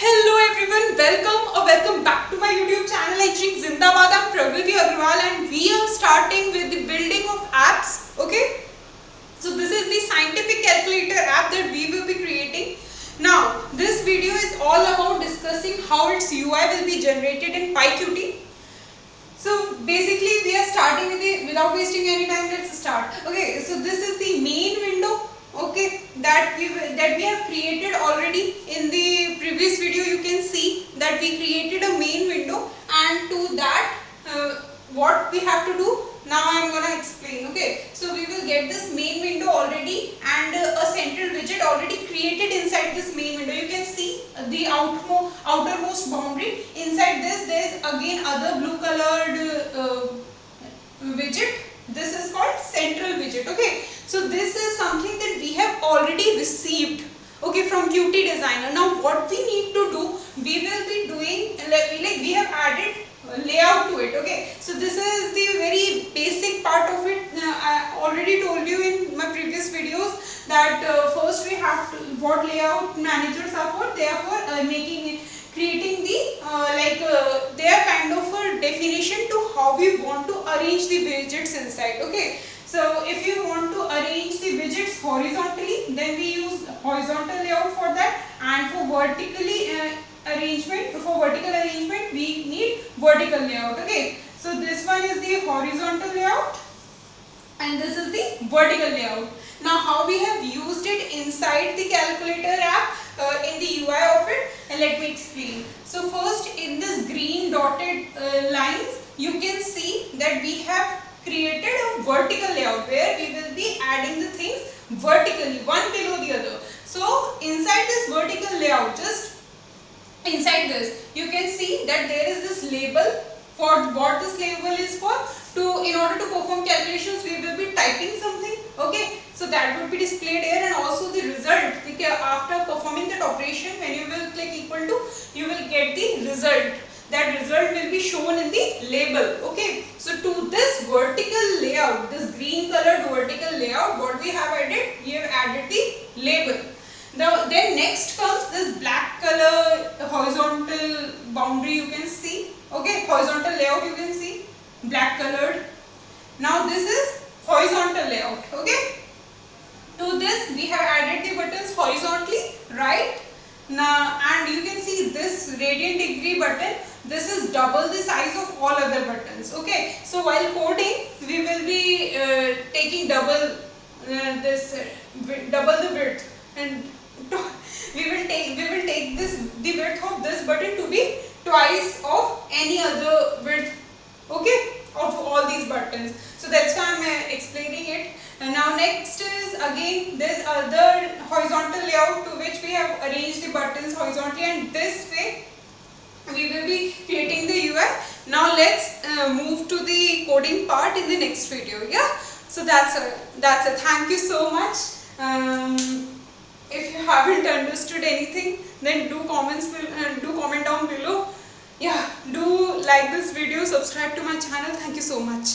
Hello everyone, welcome back to my YouTube channel. Lecturing Zindabad. I'm Pragati Agrawal and we are starting with the building of apps. Okay, so this is the scientific calculator app that we will be creating. Now this video is all about discussing how its UI will be generated in PyQt. So basically we are starting with the, without wasting any time, let's start. Okay, so this is the main window, okay, that we have created already. In the previous video you can see that we created a main window, and to that what we have to do now I am gonna explain. Okay, so we will get this main window already and a central widget already created inside this main window. You can see the outermost boundary. Inside this there is again other blue colored widget. This is called central widget. Okay, so this is something that we have already received, okay, from Qt designer. Now what we need to do, we will be doing like we have added layout to it. Okay, so this is the very basic part of it. I already told you in my previous videos that first we have to, what layout managers are for, they are for creating the they are kind of a definition to how we want to arrange the widgets inside. Okay, so if you want to arrange the widgets horizontally, then we use horizontal layout for that, and for vertical arrangement we need vertical layout. Okay, so this one is the horizontal layout and this is the vertical layout. Now how we have used it inside the calculator app in the UI of it, and let me explain. So first, in this green dotted lines you can see that we have created a vertical layout where we will be adding the things vertically, one below the other. So inside this vertical layout, just inside this, you can see that there is this label. For what this label is for, in order to perform calculations we will be typing something. Okay, so that would be displayed here, and also the result. After performing that operation, when you will click equal to, you will get the result. That result will be shown in the label. Okay, so to this vertical layout, this green colored vertical layout, what we have added? We have added the label. Now then next comes this black color horizontal boundary, you can see. Okay, horizontal layout you can see, black colored. Now this is horizontal layout. Okay, to this we have added the buttons horizontally, right? Now, and you can see this radian degree button, this is double the size of all other buttons. Okay, so while coding we will be taking double double the width, and we will take the width of this button to be twice of any other width, okay, of all these buttons. So that's why I'm explaining it. And now next is again this other horizontal layout to which we have arranged the buttons horizontally, and this way we will be creating the UI. Now let's move to the coding part in the next video. Yeah, so that's it. Thank you so much. If you haven't understood anything, then do comment down below. Yeah, do like this video, subscribe to my channel. Thank you so much.